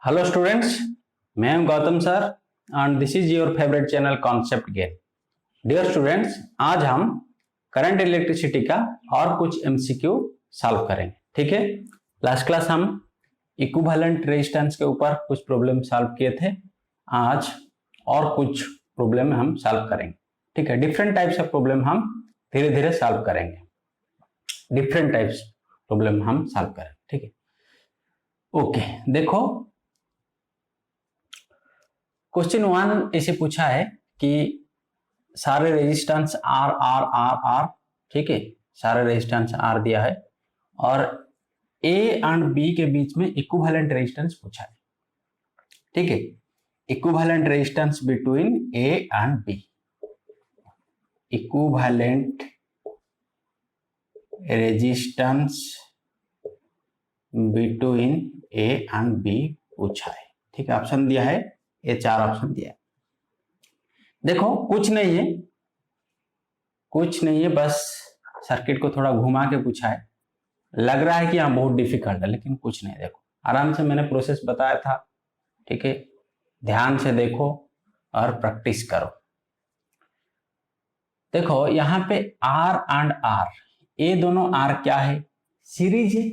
Hello students, मैं हूं Gautam sir and this is your favourite channel concept gain. Dear students, आज हम current electricity का और कुछ एमसीक्यू सॉल्व करेंगे। ठीक है, लास्ट क्लास हम इक्विवेलेंट रेजिस्टेंस के ऊपर कुछ प्रॉब्लम सॉल्व किए थे। आज और कुछ प्रॉब्लम हम सॉल्व करेंगे। ठीक है, डिफरेंट टाइप्स ऑफ प्रॉब्लम हम धीरे धीरे सॉल्व करेंगे। डिफरेंट टाइप्स प्रॉब्लम हम सॉल्व करेंगे। ठीक है, ओके देखो, क्वेश्चन 1 ऐसे पूछा है कि सारे resistance R R R R, ठीक है, सारे रेजिस्टेंस आर दिया है और ए एंड बी के बीच में इक्विवेलेंट रेजिस्टेंस पूछा है। ठीक है, equivalent resistance between A and B, equivalent resistance between A and B पूछा है। ठीक है, ऑप्शन दिया है, ये 4 ऑप्शन दिया है। देखो कुछ नहीं है, बस सर्किट को थोड़ा घुमा के पूछा है। लग रहा है कि यहाँ बहुत डिफिकल्ट है, लेकिन कुछ नहीं। देखो आराम से मैंने प्रोसेस बताया था। ठीक है, ध्यान से देखो और प्रैक्टिस करो। देखो यहाँ पे आर एंड आर, ये दोनों आर क्या है? सीरीज है।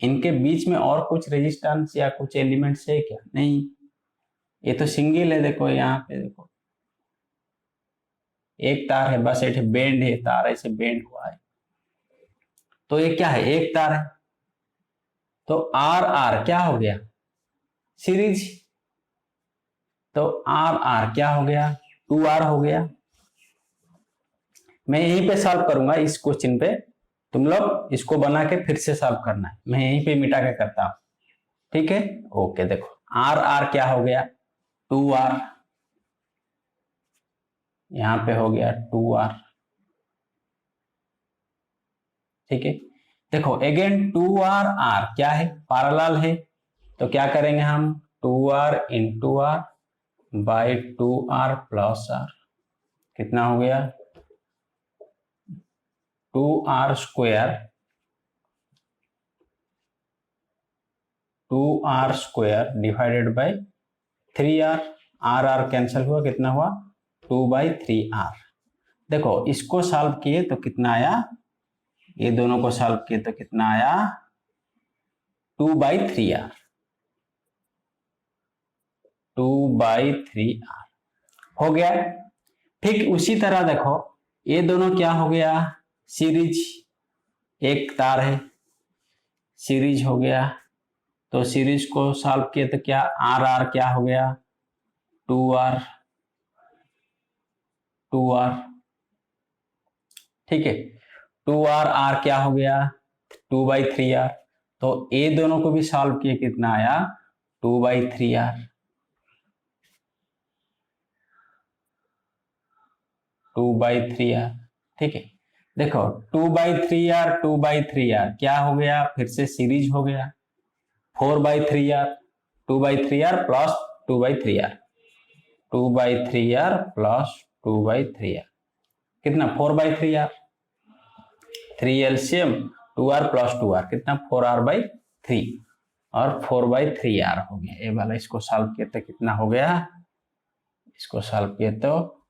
इनके बीच में और कुछ रेजिस्टेंस या कुछ एलिमेंट्स है क्या? नहीं, ये तो सिंगल है। देखो यहाँ पे देखो एक तार है, बस एक बेंड है, तार ऐसे बेंड हुआ है, तो ये क्या है? एक तार है। तो आर आर क्या हो गया? सीरीज। तो आर आर क्या हो गया? 2R हो गया। मैं यहीं पे सॉल्व करूंगा इस क्वेश्चन पे, तुम लोग इसको बना के फिर से सॉल्व करना है। मैं यहीं पे मिटा के करता हूं। ठीक है, ओके देखो आर आर क्या हो गया? 2R, यहां पे हो गया 2R। ठीक है, देखो अगेन 2R R क्या है? पैरेलल है। तो क्या करेंगे हम? 2R into R by 2R plus R, कितना हो गया? 2R square, 2R square divided by 3R। R R cancel हुआ, कितना हुआ? 2/3R। देखो इसको सॉल्व किए तो कितना आया? ये दोनों को सॉल्व किए तो कितना आया? 2/3R, 2/3R हो गया। ठीक उसी तरह देखो ये दोनों क्या हो गया? सीरीज, एक तार है, सीरीज हो गया। तो सीरीज को सॉल्व किए तो क्या? आर आर क्या हो गया? 2R, 2R। ठीक है, 2R R क्या हो गया? 2/3R। तो ये दोनों को भी सॉल्व किए, कितना आया? 2/3R, 2/3R। ठीक है, देखो 2/3R, 2/3R क्या हो गया? फिर से सीरीज हो गया। 4/3R, 2/3R plus 2/3R, 2/3R plus 2/3R, कितना? 4/3R। 3 LCM 2R plus 2R, कितना? 4R/3 और 4/3R हो गया। ये वाला इसको सॉल्व किए तो कितना हो गया? इसको सॉल्व किए तो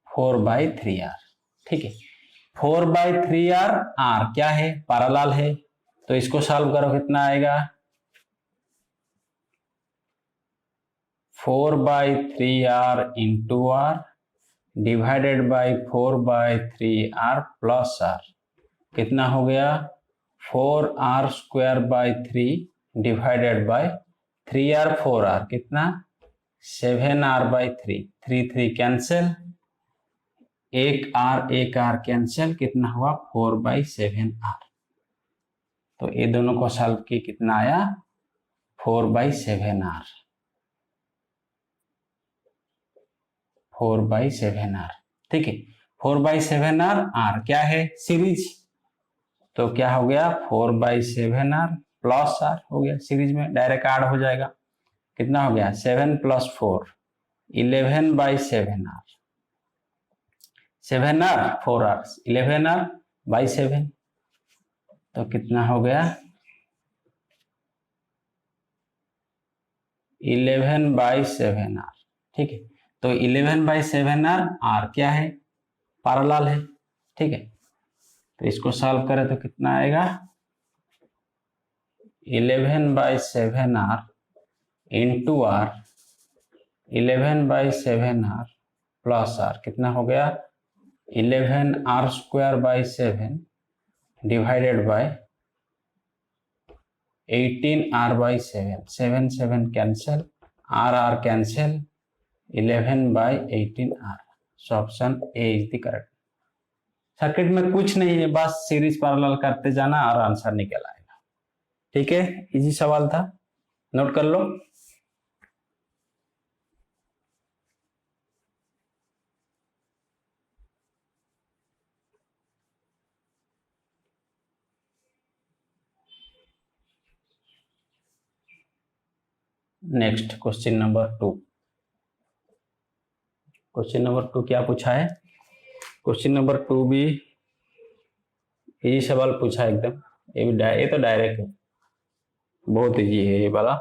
4/3R। ठीक है, 4/3R R क्या है? पैरेलल है। तो इसको सॉल्व करो, कितना आएगा? 4/3R into R divided by 4/3R plus R, कितना हो गया? 4R square by 3 divided by 3R 4R, कितना? 7R/3, 3 कैंसिल, एक R कैंसिल, कितना हुआ? 4/7R। तो ये दोनों को सॉल्व किए, कितना आया? 4/7R, 4/7R। ठीक है, 4/7R R क्या है? सीरीज। तो क्या हो गया? 4/7R प्लस R हो गया, सीरीज में डायरेक्ट ऐड हो जाएगा। कितना हो गया? 7 + 4 11/7R, 7R 4R 11R/7, तो कितना हो गया? 11/7r। ठीक है, तो 11/7r आर क्या है, पैरेलल है। ठीक है, तो इसको सॉल्व करें तो कितना आएगा, 11/7r into are, 11/7r plus are कितना हो गया, 11r²/7 divided by 18r/7, 7 7 cancel, r cancel, 11/18r। So option A is the correct. Circuit में कुछ नहीं है, बस सीरीज पैरेलल करते जाना और आंसर निकल आएगा। ठीक है, इजी सवाल था, नोट कर लो। Next question number 2। Question number 2 क्या पूछा है, क्वेश्चन नंबर 2 भी इजी सवाल पूछा है एकदम। ये तो डायरेक्ट है, बहुत इजी है ये वाला।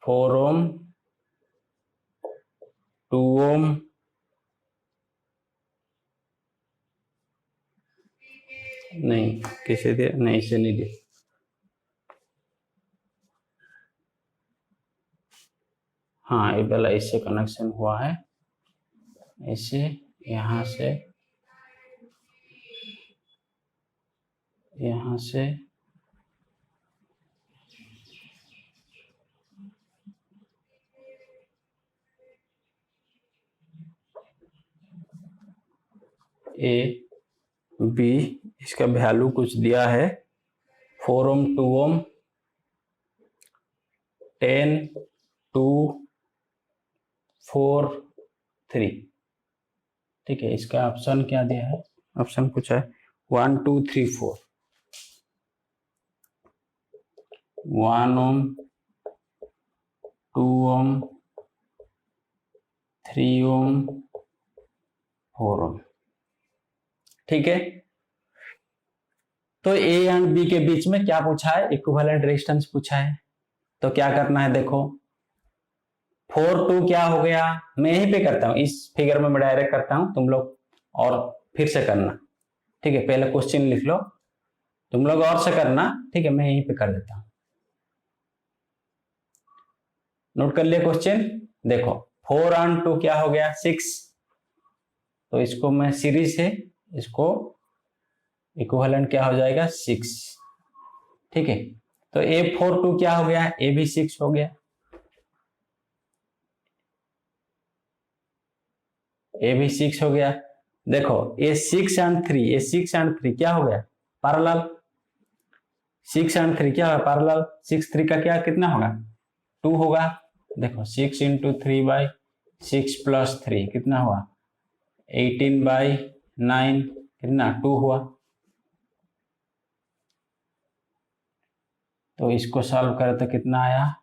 4 ओम 2 ओम नहीं, किसे दे, नहीं इसे नहीं दे, हाँ ये वाला इससे कनेक्शन हुआ है, इसे यहाँ से यहाँ से ए बी, इसका वैल्यू कुछ दिया है, 4 ओम 2 ओम 10 2 4 3। ठीक है, इसका ऑप्शन क्या दिया है, ऑप्शन पूछा है 1 2 3 4, 1 ओम 2 ओम 3 ओम 4 ओम। ठीक है, तो ए एंड बी के बीच में क्या पूछा है, इक्विवेलेंट रेजिस्टेंस पूछा है। तो क्या करना है, देखो 4 2 क्या हो गया, मैं यहीं पे करता हूं, इस फिगर में मैं डायरेक्ट करता हूं, तुम लोग और फिर से करना। ठीक है, पहले क्वेश्चन लिख लो, तुम लोग और से करना। ठीक है, मैं यहीं पे कर देता हूं, नोट कर लिया क्वेश्चन। देखो 4 एंड 2 क्या हो गया, 6, तो इसको मैं सीरीज है, इसको इक्विवेलेंट क्या हो जाएगा, 6। ठीक है, तो A4 2 क्या हो गया, ए भी 6 हो गया, ए भी 6 हो गया। देखो A6 एंड 3, A6 एंड 3 क्या हो गया, पैरेलल। 6 एंड 3 क्या होगा, पैरेलल। 6 3 का क्या कितना होगा, 2 होगा। देखो 6 इंटू 3/6 प्लस 3 कितना हुआ, 18/9 कितना 2 हुआ। तो इसको सॉल्व करें तो कितना आया,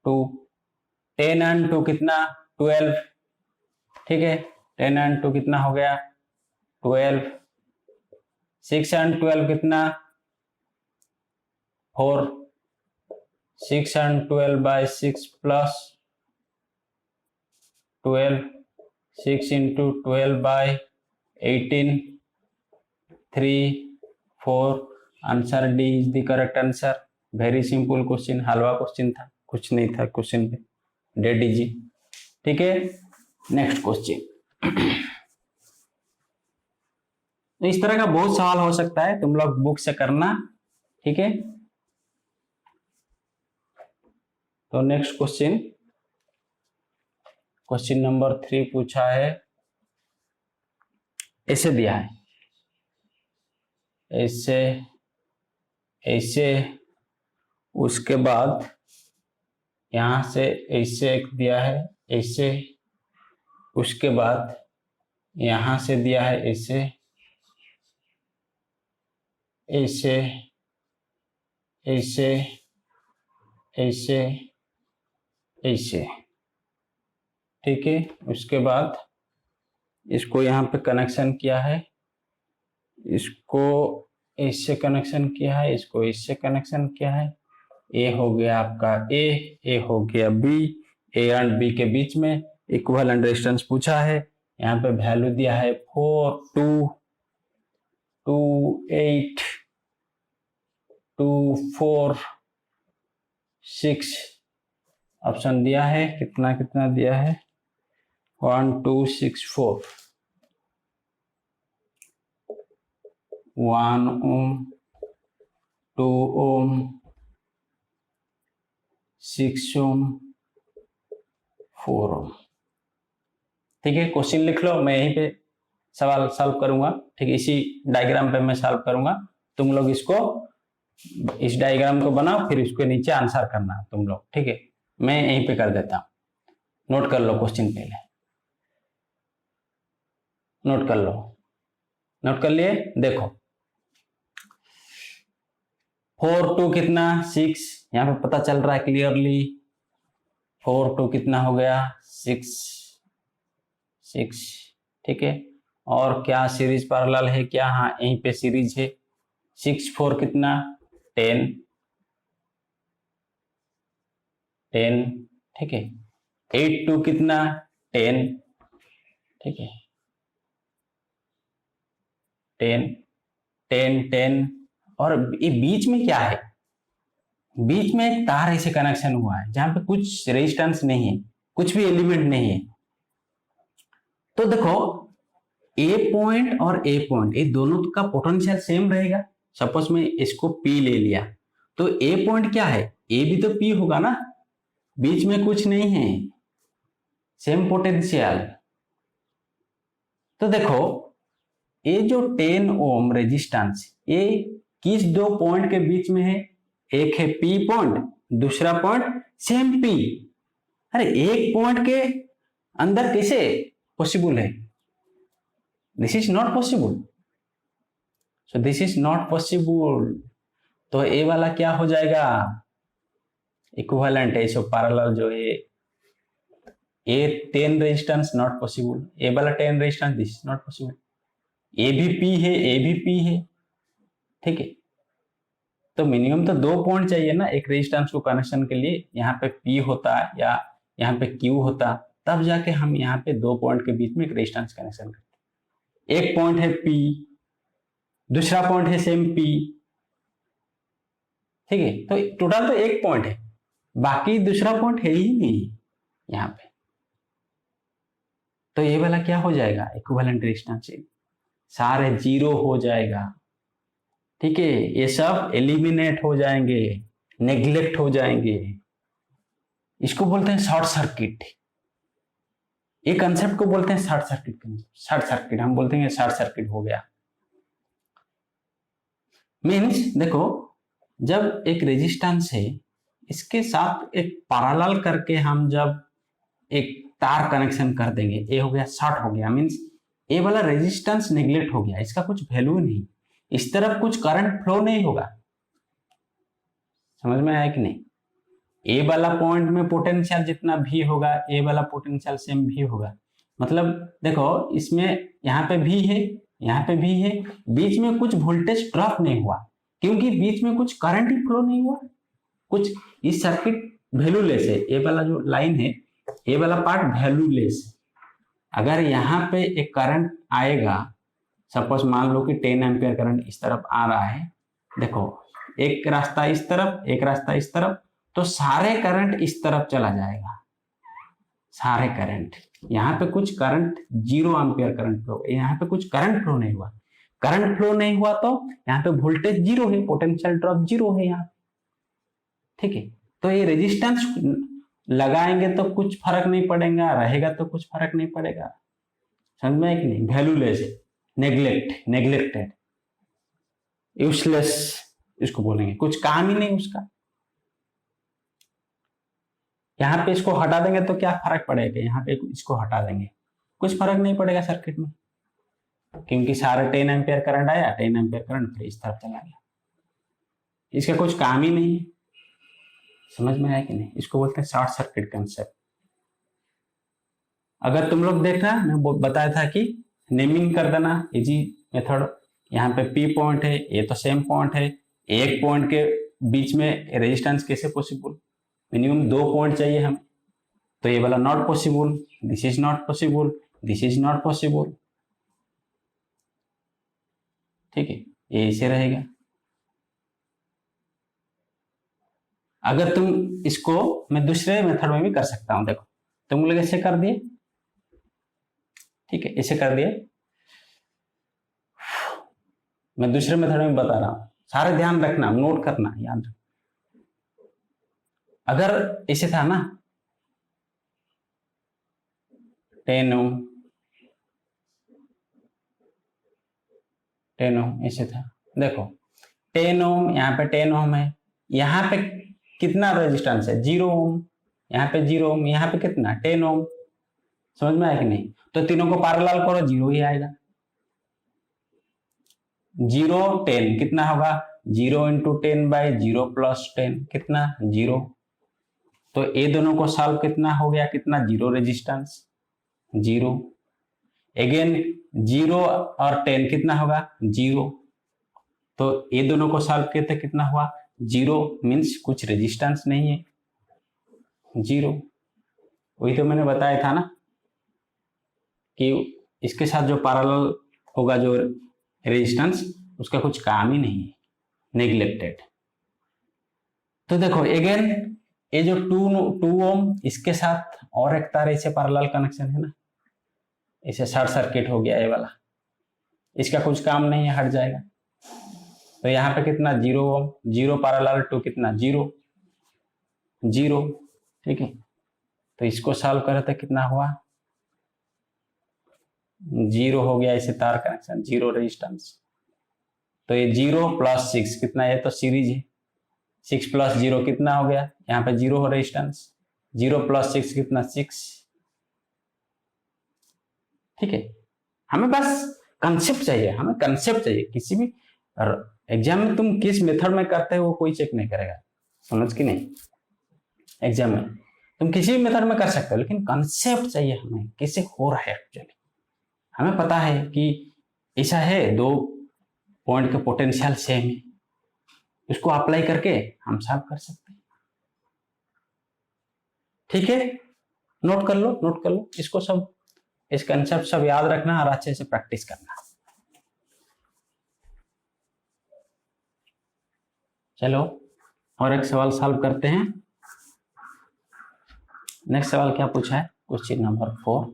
2। 10 एंड 2 कितना, 12। ठीक है, 10 एंड 2 कितना हो गया, 12। 6 एंड 12 कितना, 4। 6 and 12/6 plus 12, 6 into 12/18, 3 4। Answer D is the correct answer. Very simple question, halwa question था, कुछ नहीं था क्वेश्चन पे, डेड इजी। ठीक है, नेक्स्ट क्वेश्चन। तो इस तरह का बहुत सवाल हो सकता है, तुम लोग बुक से करना। ठीक है, तो नेक्स्ट क्वेश्चन, क्वेश्चन नंबर 3 पूछा है, ऐसे दिया है, ऐसे ऐसे, उसके बाद यहां से ऐसे एक दिया है, ऐसे, उसके बाद यहां से दिया है ऐसे, ऐसे ऐसे ऐसे ऐसे। ठीक है, उसके बाद इसको यहाँ पे कनेक्शन किया है, इसको इससे कनेक्शन किया है, इसको इससे कनेक्शन किया है, ए हो गया आपका ए हो गया बी, ए एंड बी के बीच में इक्विवेलेंट रेजिस्टेंस पूछा है। यहाँ पे वैल्यू दिया है 4, 2, 2, 8, 2, 4, 6 ऑप्शन दिया है। कितना कितना दिया है 1, 2, 6, 4, 1 ओम, 2 ओम, 6 ओम, 4 ओम। ठीक है, क्वेश्चन लिख लो, मैं यहीं पे सवाल सॉल्व करूंगा। ठीक है, इसी डायग्राम पे मैं सॉल्व करूंगा, तुम लोग इसको इस डायग्राम को बनाओ, फिर इसके नीचे आंसर करना तुम लोग। ठीक है, मैं यहीं पे कर देता हूं, नोट कर लो क्वेश्चन पहले, नोट कर लो। नोट कर लिए, देखो 4, 2 कितना 6, यहाँ पे पता चल रहा है क्लियरली। 4, 2 कितना हो गया 6, 6। ठीक है, और क्या सीरीज पैरेलल है क्या? हाँ, यहीं पे सीरीज है। 6, 4 कितना 10, 10। ठीक है, 8, 2 कितना 10। ठीक है, 10, 10, 10। और ये बीच में क्या है? बीच में एक तार ऐसे कनेक्शन हुआ है जहां पे कुछ रेजिस्टेंस नहीं है, कुछ भी एलिमेंट नहीं है। तो देखो ए पॉइंट और ए पॉइंट, ये दोनों का पोटेंशियल सेम रहेगा। सपोज में इसको पी ले लिया, तो ए पॉइंट क्या है? ए भी तो पी होगा ना, बीच में कुछ नहीं है, सेम पोटेंशियल। तो देखो ये जो 10 ओम रेजिस्टेंस, ये किस दो पॉइंट के बीच में है? एक है पी पॉइंट, दूसरा पॉइंट सेम पी। अरे एक पॉइंट के अंदर कैसे पॉसिबल है? This is not possible, so this is not possible. तो ए वाला क्या हो जाएगा? इक्विवेलेंट है, सो पैरेलल जो है A 10 resistance not possible, A वाला 10 resistance this is not possible. A भी पी है, ए भी पी है। ठीक है, तो मिनिमम तो 2 पॉइंट चाहिए ना एक रेजिस्टेंस को कनेक्शन के लिए। यहाँ पे पी होता या यहाँ पे क्यू होता, तब जाके हम यहाँ पे 2 पॉइंट के बीच में एक रेजिस्टेंस कनेक्शन करते। एक पॉइंट है पी, दूसरा पॉइंट है सेम पी। ठीक है, तो टोटल तो एक पॉइंट है, बाकी दूसरा पॉइंट है ही नहीं यहाँ पे। तो ये वाला क्या हो जाएगा? इक्विवेलेंट रेजिस्टेंस सारे 0 हो जाएगा। ठीक है, ये सब एलिमिनेट हो जाएंगे, नेग्लेक्ट हो जाएंगे। इसको बोलते हैं शॉर्ट सर्किट। ये कंसेप्ट को बोलते हैं शॉर्ट सर्किट। शॉर्ट सर्किट हम बोलते हैं, शॉर्ट सर्किट हो गया। मीन्स देखो, जब एक रेजिस्टेंस है, इसके साथ एक पैरेलल करके हम जब एक तार कनेक्शन कर देंगे, ये हो गया शॉर्ट हो गया। मीन्स ये वाला रेजिस्टेंस नेग्लेक्ट हो गया, इसका कुछ वैल्यू नहीं, इस तरफ कुछ करंट फ्लो नहीं होगा। समझ में आया कि नहीं? ए वाला पॉइंट में पोटेंशियल जितना भी होगा, ए वाला पोटेंशियल सेम भी होगा। मतलब देखो, इसमें यहाँ पे भी है, यहाँ पे भी है, बीच में कुछ वोल्टेज ड्रॉप नहीं हुआ, क्योंकि बीच में कुछ करंट ही फ्लो नहीं हुआ। कुछ इस सर्किट वैल्यूलेस है, ए वाला जो लाइन है, ए वाला पार्ट वैल्यूलेस। अगर यहाँ पे एक करंट आएगा, सपोज मान लो कि 10 एम्पियर करंट इस तरफ आ रहा है, देखो एक रास्ता इस तरफ, एक रास्ता इस तरफ, तो सारे करंट इस तरफ चला जाएगा, सारे करंट। यहाँ पे कुछ करंट 0 एम्पियर करंट फ्लो, यहाँ पे कुछ करंट फ्लो नहीं हुआ। करंट फ्लो नहीं हुआ तो यहाँ पे वोल्टेज 0 है, पोटेंशियल ड्रॉप 0 है यहाँ। ठीक है, तो ये रेजिस्टेंस लगाएंगे तो कुछ फर्क नहीं पड़ेगा, रहेगा तो कुछ फर्क नहीं पड़ेगा। समझ में है कि नहीं? वैल्यूलेस है, नेग्लेक्टेड, यूजलेस इसको बोलेंगे, कुछ काम ही नहीं उसका। यहाँ पे इसको हटा देंगे तो क्या फर्क पड़ेगा? यहाँ पे इसको हटा देंगे, कुछ फर्क नहीं पड़ेगा सर्किट में, क्योंकि सारा 10 एम्पियर करंट आया, 10 एम्पियर करंट फिर इस तरफ चला गया, इसका कुछ काम ही नहीं है। समझ में आया कि नहीं? इसको बोलते हैं शॉर्ट सर्किट कंसेप्ट। अगर तुम लोग देखना, मैं बताया था कि नेमिंग कर देना, इजी मेथड। यहाँ पे पी पॉइंट है, ये तो सेम पॉइंट है, एक पॉइंट के बीच में रेजिस्टेंस कैसे पॉसिबल, मिनिमम 2 पॉइंट चाहिए हमें, तो ये वाला not possible, this is not possible, this is not possible, ठीक है, ये ऐसे रहेगा। अगर तुम इसको मैं दूसरे मेथड में भी कर सकता हूं, देखो तुम लोग ऐसे कर दिए, ठीक है, ऐसे कर दिए, मैं दूसरे मेथड में बता रहा हूं, सारे ध्यान रखना, नोट करना, याद रखना। अगर ऐसे था ना 10 ओम, 10 ओम ऐसे था, देखो 10 ओम, यहाँ पे 10 ओम है, यहाँ पे कितना रेजिस्टेंस है 0 ओम, यहाँ पे 0 ओम, यहाँ पे कितना 10 ओम, समझ में आया कि नहीं? तो तीनों को पैरेलल करो, 0 ही आएगा। 0 10 कितना होगा, 0 इंटू 10 बाई 0 प्लस 10 कितना 0, तो ये दोनों को सॉल्व कितना हो गया, कितना 0 रेजिस्टेंस 0, अगेन 0 और 10 कितना होगा 0, तो ये दोनों को सॉल्व किए तो कितना हुआ 0, मीन्स कुछ रेजिस्टेंस नहीं है 0। वही तो मैंने बताया था ना कि इसके साथ जो पैरेलल होगा जो रेजिस्टेंस, उसका कुछ काम ही नहीं है, नेग्लेक्टेड। तो देखो अगेन ये जो 2 ओम, इसके साथ और एक तार ऐसे पैरेलल कनेक्शन है ना, इसे शॉर्ट सर्किट हो गया ये वाला, इसका कुछ काम नहीं है, हट जाएगा। तो यहाँ पे कितना 0 ओम, 0 पैरेलल टू कितना 0 0, ठीक है, तो इसको सॉल्व करें तो कितना हुआ 0 हो गया, इसे तार कनेक्शन 0 रेजिस्टेंस। तो ये 0 प्लस 6 कितना है, तो सीरीज है, 6 प्लस 0 कितना हो गया, यहाँ पे 0 हो रेजिस्टेंस, 0 प्लस 6 कितना 6, ठीक है। हमें बस कंसेप्ट चाहिए, हमें कंसेप्ट चाहिए, किसी भी एग्जाम में तुम किस मेथड में करते हो वो कोई चेक नहीं करेगा, समझ कि नहीं। एग्जाम में तुम किसी भी मेथड में कर सकते हो, लेकिन कंसेप्ट चाहिए हमें, कैसे हो रहा है एक्चुअली। हमें पता है कि ऐसा है, 2 पॉइंट के पोटेंशियल सेम है, उसको अप्लाई करके हम सॉल्व कर सकते हैं, ठीक है। नोट कर लो, नोट कर लो इसको, सब इस कंसेप्ट सब याद रखना और अच्छे से प्रैक्टिस करना। चलो और एक सवाल सॉल्व करते हैं। नेक्स्ट सवाल क्या पूछा है, क्वेश्चन नंबर 4।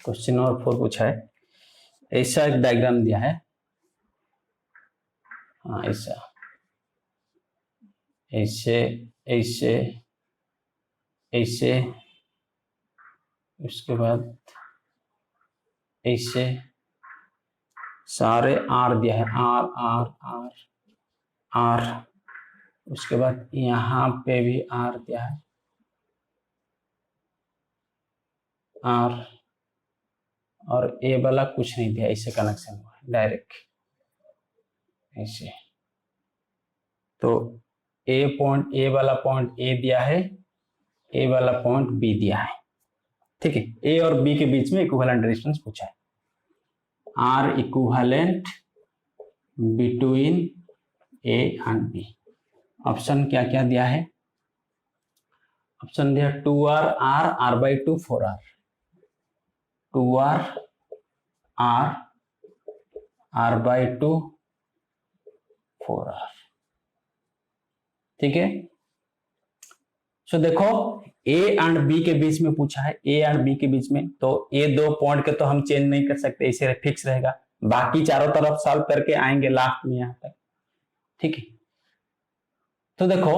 क्वेश्चन नंबर 4 पूछा है, ऐसा एक डायग्राम दिया है, हाँ ऐसा, ऐसे ऐसे ऐसे, उसके बाद ऐसे, सारे आर दिया है, आर आर आर आर, उसके बाद यहाँ पे भी आर दिया है, आर, और ए वाला कुछ नहीं दिया, इससे कनेक्शन हुआ है डायरेक्ट ऐसे। तो ए पॉइंट, ए वाला पॉइंट ए दिया है, ए वाला पॉइंट बी दिया है, ठीक है। ए और बी के बीच में इक्विवेलेंट रेजिस्टेंस पूछा है, R equivalent between A and B. Option क्या क्या दिया है, ऑप्शन दिया 2R, R, R/2 4R, 2R, R, R/2 4R, ठीक है। सो देखो ए एंड बी के बीच में पूछा है, ए एंड बी के बीच में, तो ये 2 पॉइंट के तो हम चेंज नहीं कर सकते, इसे फिक्स रहेगा, बाकी चारों तरफ सॉल्व करके आएंगे लास्ट में यहां तक, ठीक है। तो देखो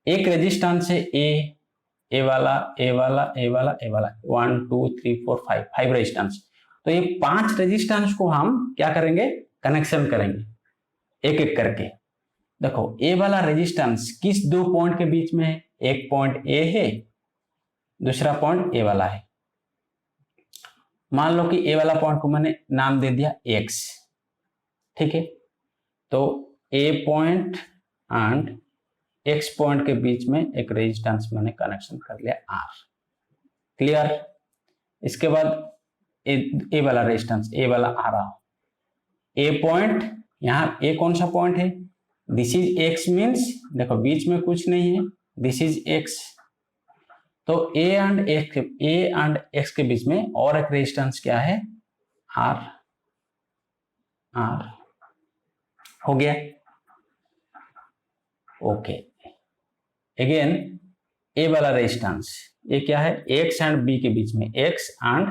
एक रेजिस्टेंस है ए वाला, ए वाला, ए वाला, ए वाला, 1 2 3 4 5 रेजिस्टेंस। तो ये 5 रेजिस्टेंस को हम क्या करेंगे, कनेक्शन करेंगे एक एक करके। देखो ए वाला रेजिस्टेंस किस 2 पॉइंट के बीच में है, एक पॉइंट ए है, दूसरा पॉइंट ए वाला है। मान लो कि ए वाला पॉइंट को मैंने नाम दे दिया एक्स, ठीक है। तो ए पॉइंट एंड एक्स पॉइंट के बीच में एक रेजिस्टेंस मैंने कनेक्शन कर लिया आर, क्लियर। इसके बाद ए वाला रेजिस्टेंस, ए वाला आ रहा हो, ए पॉइंट, यहाँ ए कौन सा पॉइंट है, दिस इज एक्स मीन्स देखो बीच में कुछ नहीं है, दिस इज एक्स, तो ए एंड एक्स के बीच में और एक रेजिस्टेंस क्या है, आर, आर हो गया। ओके, अगेन ए वाला रेजिस्टेंस, ये क्या है, एक्स एंड बी के बीच में, एक्स एंड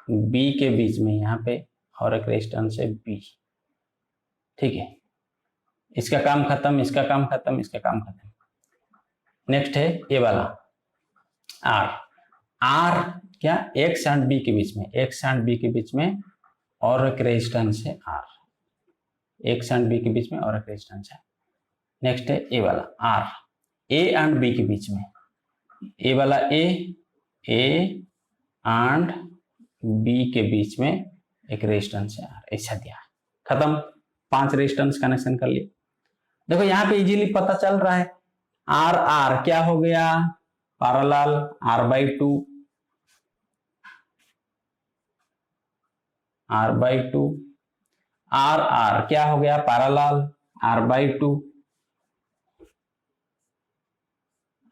बी के बीच में यहाँ पे और एक रेजिस्टेंस है बी, ठीक है, इसका काम खत्म, इसका काम खत्म, इसका काम खत्म। नेक्स्ट है ए वाला आर, आर क्या, एक्स एंड बी के बीच में, एक्स एंड बी के बीच में और एक रेजिस्टेंस है आर, एक्स एंड बी के बीच में और एक रेजिस्टेंस है। नेक्स्ट है ए वाला आर, ए एंड बी के बीच में, ए वाला ए एंड बी के बीच में एक रेजिस्टेंस है आर, ऐसा दिया, खत्म, 5 रेजिस्टेंस कनेक्शन कर लिए। देखो यहाँ पे इजीली पता चल रहा है, आर आर क्या हो गया, parallel, R/2, R/2, are are क्या हो गया, parallel, R/2,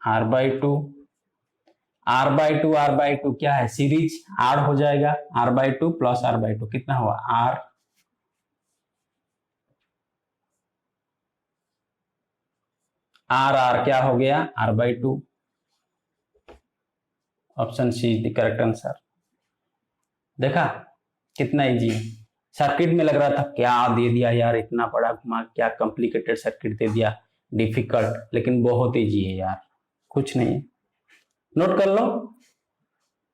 R/2, R/2, R/2 क्या है, सीरीज, आर हो जाएगा, R/2 प्लस R/2 कितना हुआ, आर, आर आर क्या हो गया, R/2। Option C is the correct answer. देखा कितना इजी है, सर्किट में लग रहा था क्या दे दिया यार, इतना बड़ा घुमा, क्या कॉम्प्लिकेटेड सर्किट दे दिया, डिफिकल्ट, लेकिन बहुत इजी है यार, कुछ नहीं है, नोट कर लो।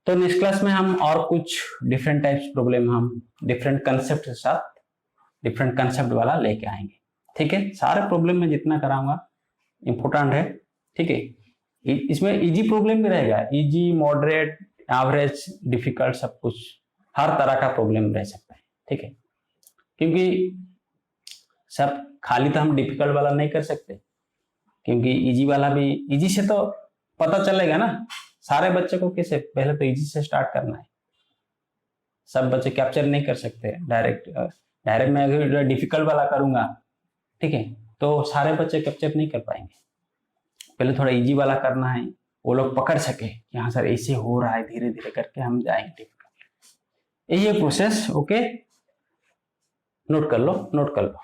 तो नेक्स्ट क्लास में हम और कुछ डिफरेंट टाइप्स प्रॉब्लम हम डिफरेंट कंसेप्ट के साथ, डिफरेंट कंसेप्ट वाला लेके आएंगे, ठीक है। सारे प्रॉब्लम में जितना कराऊंगा इंपॉर्टेंट है, ठीक है। इसमें इजी प्रॉब्लम भी रहेगा, इजी, मॉडरेट, एवरेज, डिफिकल्ट, सब कुछ, हर तरह का प्रॉब्लम रह सकता है, ठीक है। क्योंकि सब खाली तो हम डिफिकल्ट वाला नहीं कर सकते, क्योंकि इजी वाला भी, इजी से तो पता चलेगा ना सारे बच्चे को, कैसे, पहले तो इजी से स्टार्ट करना है, सब बच्चे कैप्चर नहीं कर सकते डायरेक्ट मैं अगर डिफिकल्ट वाला करूंगा, ठीक है, तो सारे बच्चे कैप्चर नहीं कर पाएंगे, पहले थोड़ा इजी वाला करना है, वो लोग पकड़ सके कि हाँ सर ऐसे हो रहा है, धीरे धीरे करके हम जाएंगे, यही है प्रोसेस। ओके, नोट कर लो, नोट कर लो।